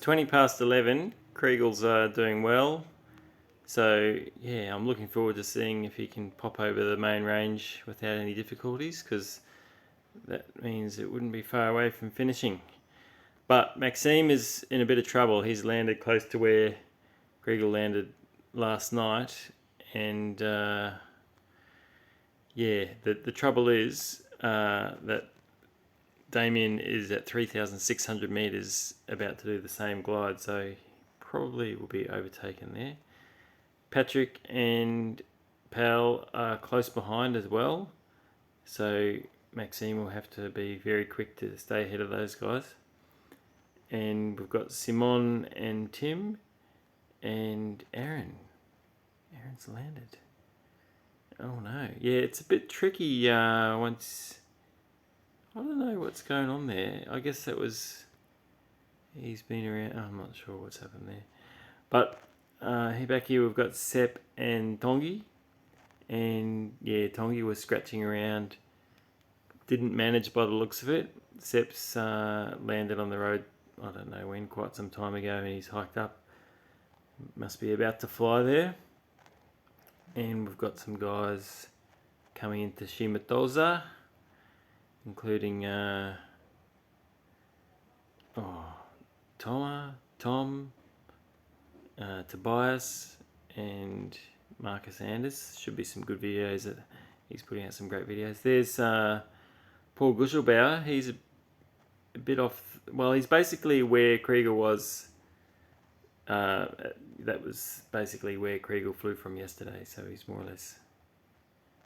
20 past 11. Krigel's doing well. So, yeah, I'm looking forward to seeing if he can pop over the main range without any difficulties, because that means it wouldn't be far away from finishing. But Maxime is in a bit of trouble. He's landed close to where Chrigel landed last night. And, the trouble is that Damien is at 3,600 metres about to do the same glide, so probably will be overtaken there. Patrick and Pal are close behind as well, so Maxime will have to be very quick to stay ahead of those guys. And we've got Simon and Tim and Aaron. Aaron's landed. Oh no. Yeah, it's a bit tricky once... I don't know what's going on there. I guess that was... He's been around... I'm not sure what's happened there. But back here we've got Sepp and Tongi. And yeah, Tongi was scratching around. Didn't manage by the looks of it. Sepp's landed on the road, I don't know when, quite some time ago, and he's hiked up. Must be about to fly there. And we've got some guys coming into Shimatoza, including Tom, Tobias, and Marcus Anders. Should be some good videos. He's putting out some great videos. There's Paul Guschelbauer. He's a bit off. Well, he's basically where Chrigel was. That was basically where Chrigel flew from yesterday. So he's more or less.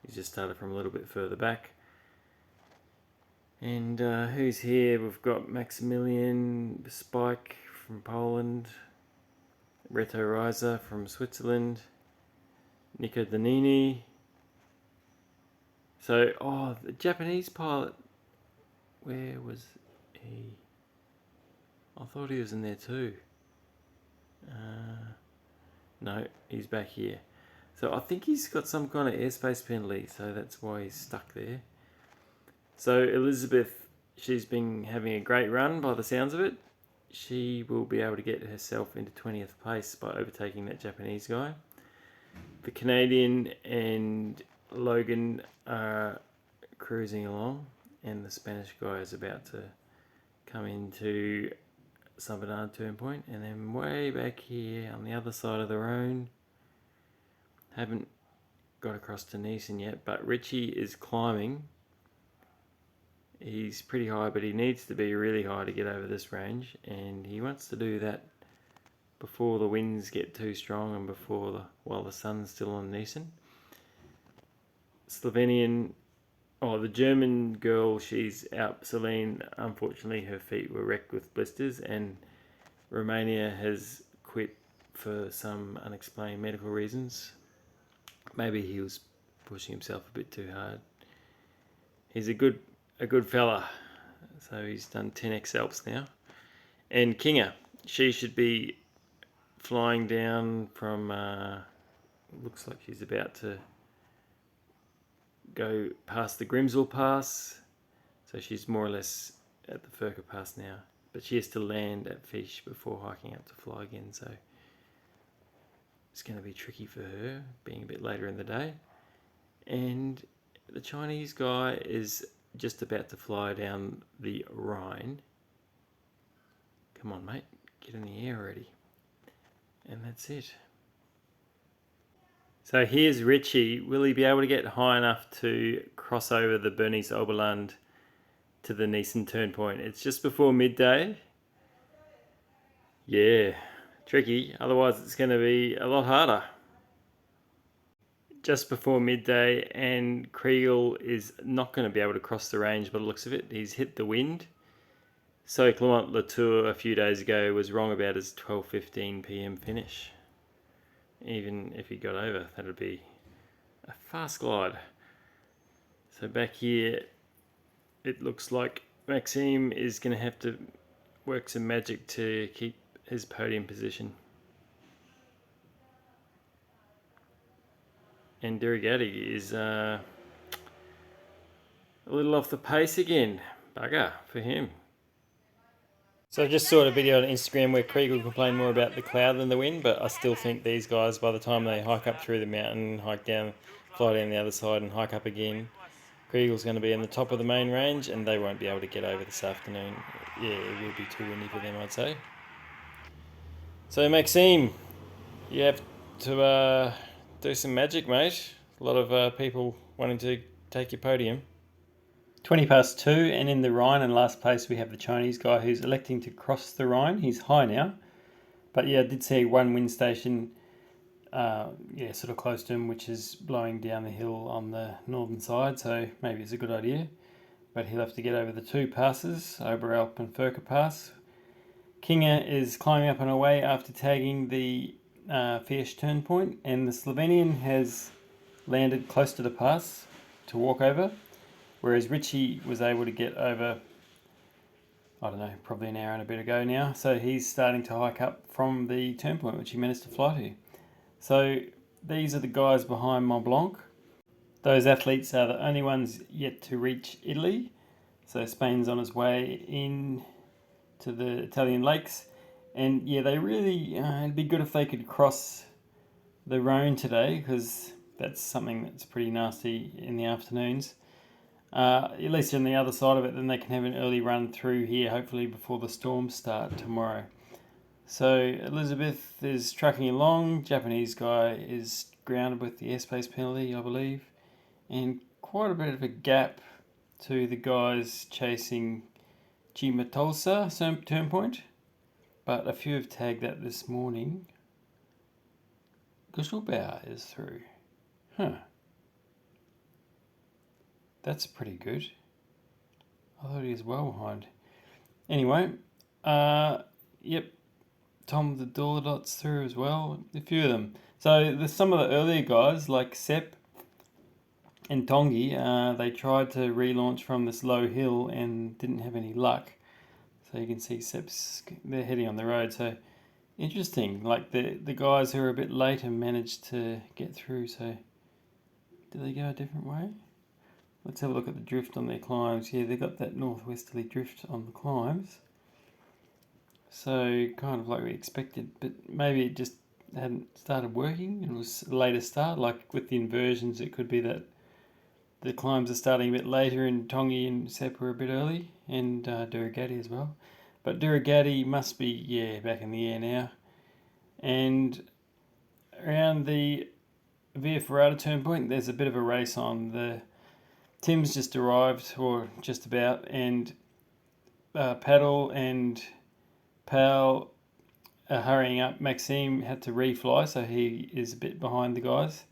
He's just started from a little bit further back. And who's here? We've got Maximilian Spike from Poland, Reto Reiser from Switzerland, Nico Danini. So, the Japanese pilot, where was he? I thought he was in there too. No, he's back here. So I think he's got some kind of airspace penalty, so that's why he's stuck there. So Elizabeth, she's been having a great run by the sounds of it. She will be able to get herself into 20th place by overtaking that Japanese guy. The Canadian and Logan are cruising along, and the Spanish guy is about to come into San Bernard turn point. And then way back here on the other side of the Rhone, haven't got across to Nissen yet, but Richie is climbing. He's pretty high, but he needs to be really high to get over this range, and he wants to do that before the winds get too strong and while the sun's still on Nissen. Slovenian, the German girl, she's out. Celine, unfortunately, her feet were wrecked with blisters, and Romania has quit for some unexplained medical reasons. Maybe he was pushing himself a bit too hard. He's a good fella. So he's done 10 X-alps now. And Kinga, she should be flying down from, looks like she's about to go past the Grimsel Pass. So she's more or less at the Furka Pass now. But she has to land at Fish before hiking up to fly again. So it's going to be tricky for her, being a bit later in the day. And the Chinese guy is just about to fly down the Rhine. Come on, mate, get in the air already. And that's it. So here's Richie. Will he be able to get high enough to cross over the Bernese Oberland to the Nissen turn point? It's just before midday. Yeah, tricky. Otherwise it's going to be a lot harder. Just before midday, and Chrigel is not going to be able to cross the range by the looks of it. He's hit the wind. So Clement Latour a few days ago was wrong about his 12:15 p.m. finish. Even if he got over, that'd be a fast glide. So back here, it looks like Maxime is going to have to work some magic to keep his podium position. And Derigatti is a little off the pace again. Bugger for him. So I just saw a video on Instagram where Chrigel complained more about the cloud than the wind, but I still think these guys, by the time they hike up through the mountain, hike down, fly down the other side and hike up again, Chrigel's going to be in the top of the main range and they won't be able to get over this afternoon. Yeah, it will be too windy for them, I'd say. So Maxime, you have to do some magic, mate. A lot of people wanting to take your podium. 20 past 2, and in the Rhine in last place we have the Chinese guy who's electing to cross the Rhine. He's high now, but yeah, I did see one wind station sort of close to him, which is blowing down the hill on the northern side, so maybe it's a good idea. But he'll have to get over the two passes, Oberalp and Furka Pass. Kinga is climbing up and away after tagging the Fierce turn point, and the Slovenian has landed close to the pass to walk over, whereas Richie was able to get over, I don't know, probably an hour and a bit ago now. So he's starting to hike up from the turn point, which he managed to fly to. So these are the guys behind Mont Blanc. Those athletes are the only ones yet to reach Italy. So Spain's on its way in to the Italian lakes. And yeah, they really, it'd be good if they could cross the Rhone today, because that's something that's pretty nasty in the afternoons. At least on the other side of it, then they can have an early run through here, hopefully before the storms start tomorrow. So Elizabeth is trucking along. Japanese guy is grounded with the airspace penalty, I believe, and quite a bit of a gap to the guys chasing Cimatolsa turn point, but a few have tagged that this morning. Guschelbauer is through. That's pretty good. I thought he was well behind. Anyway, yep, Tom the Dorlodot's through as well. A few of them. So there's some of the earlier guys like Sepp and Tongi. They tried to relaunch from this low hill and didn't have any luck. So you can see they're heading on the road. So interesting. Like the guys who are a bit later managed to get through. So did they go a different way? Let's have a look at the drift on their climbs. Yeah, they've got that northwesterly drift on the climbs. So kind of like we expected, but maybe it just hadn't started working. It was a later start. Like with the inversions, it could be that the climbs are starting a bit later and Tongi and Sepp were a bit early, and Duragati as well. But Duragati must be, back in the air now. And around the Via Ferrata turn point, there's a bit of a race on. Tim's just arrived, or just about, and Paddle and Pal are hurrying up. Maxime had to refly, so he is a bit behind the guys.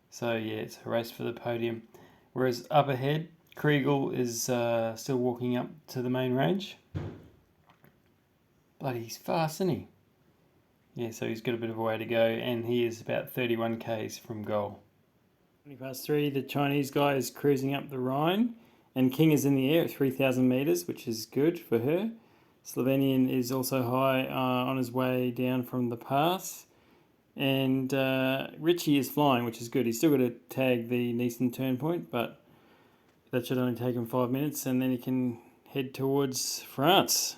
So yeah, it's a race for the podium. Whereas up ahead, Chrigel is still walking up to the main range. Bloody, he's fast, isn't he? Yeah, so he's got a bit of a way to go, and he is about 31 k's from goal. 20 past 3, the Chinese guy is cruising up the Rhine, and King is in the air at 3,000 metres, which is good for her. Slovenian is also high on his way down from the pass. And Richie is flying, which is good. He's still got to tag the Nissen turn point, but that should only take him 5 minutes, and then he can head towards France.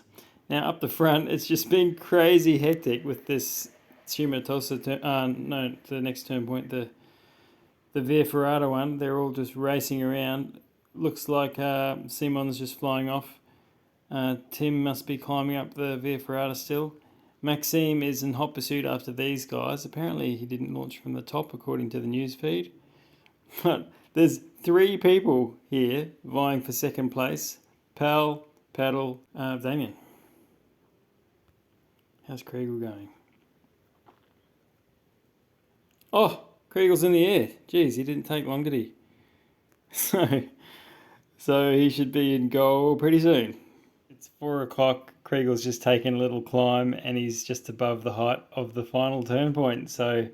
Now, up the front, it's just been crazy hectic with this Cimatolsa the next turn point, the Via Ferrata one. They're all just racing around. Looks like Simon's just flying off. Tim must be climbing up the Via Ferrata still. Maxime is in hot pursuit after these guys. Apparently he didn't launch from the top according to the news feed. But there's 3 people here vying for second place. Pal, Paddle, Damien. How's Chrigel going? Oh, Chrigel's in the air. Geez, he didn't take long, did he? So he should be in goal pretty soon. It's 4 o'clock. Chrigel's just taken a little climb and he's just above the height of the final turn point. So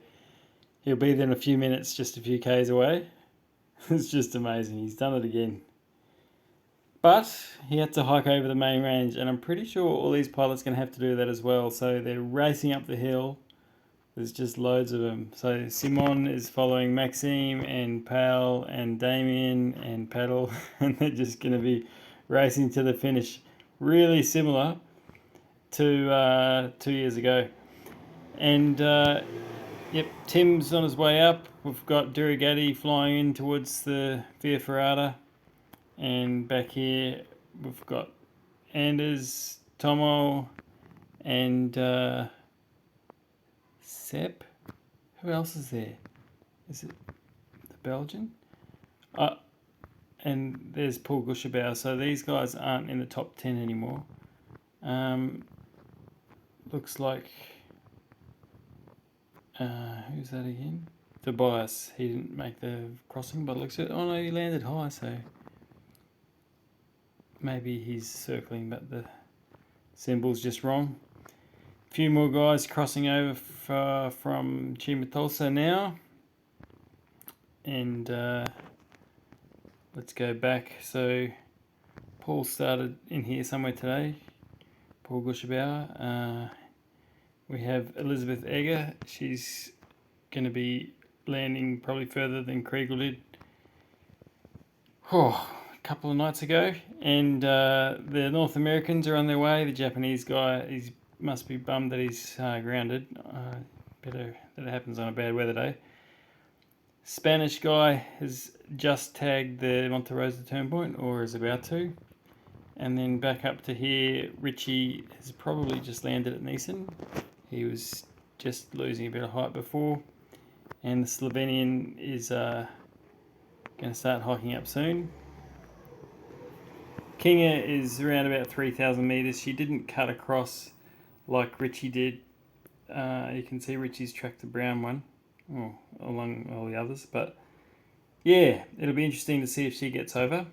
he'll be there in a few minutes, just a few k's away. It's just amazing. He's done it again. But he had to hike over the main range, and I'm pretty sure all these pilots are going to have to do that as well. So they're racing up the hill. There's just loads of them. So Simon is following Maxime and Pal and Damien and Paddle, and they're just going to be racing to the finish. Really similar. 2 years ago. And yep, Tim's on his way up. We've got Durigati flying in towards the Via Ferrata. And back here we've got Anders, Tomo, and Sepp. Who else is there? Is it the Belgian? And there's Paul Gushabau. So these guys aren't in the top 10 anymore. Looks like... who's that again? Tobias. He didn't make the crossing, but looks at... Oh no, he landed high, so... Maybe he's circling, but the symbol's just wrong. A few more guys crossing over from Chimatolsa now. And let's go back. So Paul started in here somewhere today. Paul Gushabauer. We have Elizabeth Egger. She's going to be landing probably further than Chrigel did. A couple of nights ago. And the North Americans are on their way. The Japanese guy, he must be bummed that he's grounded. Better that it happens on a bad weather day. Spanish guy has just tagged the Monte Rosa turn point, or is about to. And then back up to here, Richie has probably just landed at Nissen. He was just losing a bit of height before. And the Slovenian is going to start hiking up soon. Kinga is around about 3,000 metres. She didn't cut across like Richie did. You can see Richie's tracked the brown one along all the others. But yeah, it'll be interesting to see if she gets over.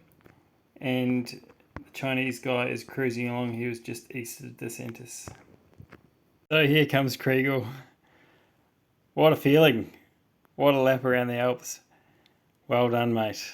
And the Chinese guy is cruising along. He was just east of DeSantis. So here comes Chrigel. What a feeling. What a lap around the Alps. Well done, mate.